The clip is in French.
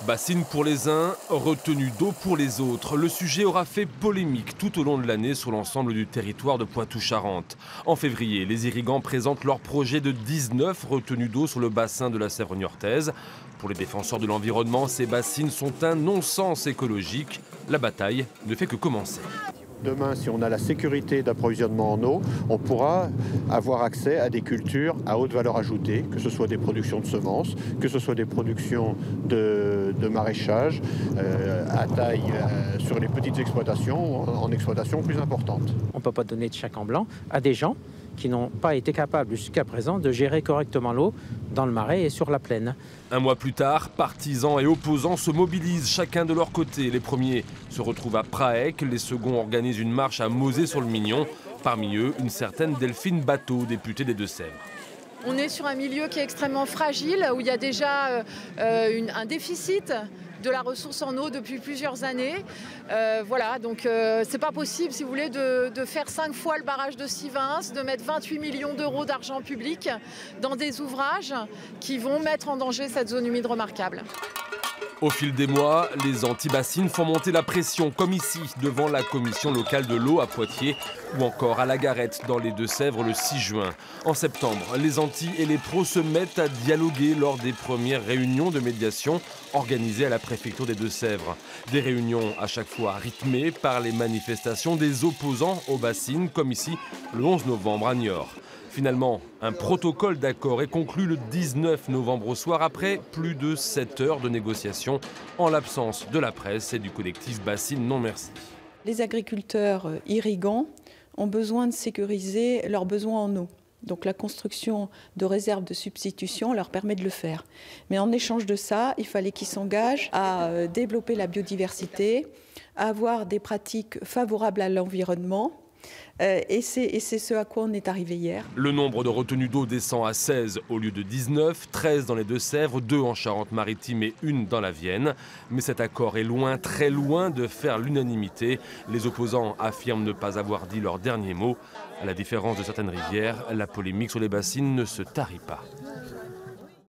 Bassines pour les uns, retenue d'eau pour les autres. Le sujet aura fait polémique tout au long de l'année sur l'ensemble du territoire de Poitou-Charentes. En février, les irrigants présentent leur projet de 19 retenues d'eau sur le bassin de la Sèvre niortaise. Pour les défenseurs de l'environnement, ces bassines sont un non-sens écologique. La bataille ne fait que commencer. Demain, si on a la sécurité d'approvisionnement en eau, on pourra avoir accès à des cultures à haute valeur ajoutée, que ce soit des productions de semences, que ce soit des productions de maraîchage à taille sur les petites exploitations, en exploitations plus importantes. On ne peut pas donner de chèque en blanc à des gens qui n'ont pas été capables jusqu'à présent de gérer correctement l'eau dans le marais et sur la plaine. Un mois plus tard, partisans et opposants se mobilisent chacun de leur côté. Les premiers se retrouvent à Praec, les seconds organisent une marche à Mauzé-sur-le-Mignon. Parmi eux, une certaine Delphine Bateau, députée des Deux-Sèvres. On est sur un milieu qui est extrêmement fragile, où il y a déjà un déficit de la ressource en eau depuis plusieurs années. Voilà, donc c'est pas possible, si vous voulez, de faire 5 fois le barrage de Sivins, de mettre 28 millions d'euros d'argent public dans des ouvrages qui vont mettre en danger cette zone humide remarquable. Au fil des mois, les anti-bassines font monter la pression, comme ici, devant la commission locale de l'eau à Poitiers, ou encore à la Garette, dans les Deux-Sèvres, le 6 juin. En septembre, les anti et les pros se mettent à dialoguer lors des premières réunions de médiation organisées à la préfecture des Deux-Sèvres. Des réunions à chaque fois rythmées par les manifestations des opposants aux bassines, comme ici, le 11 novembre à Niort. Finalement, un protocole d'accord est conclu le 19 novembre au soir après plus de 7 heures de négociations en l'absence de la presse et du collectif Bassines Non Merci. Les agriculteurs irrigants ont besoin de sécuriser leurs besoins en eau. Donc la construction de réserves de substitution leur permet de le faire. Mais en échange de ça, il fallait qu'ils s'engagent à développer la biodiversité, à avoir des pratiques favorables à l'environnement. Et c'est ce à quoi on est arrivé hier. Le nombre de retenues d'eau descend à 16 au lieu de 19, 13 dans les Deux-Sèvres, 2 en Charente-Maritime et 1 dans la Vienne. Mais cet accord est loin, très loin de faire l'unanimité. Les opposants affirment ne pas avoir dit leur dernier mot. À la différence de certaines rivières, la polémique sur les bassines ne se tarit pas.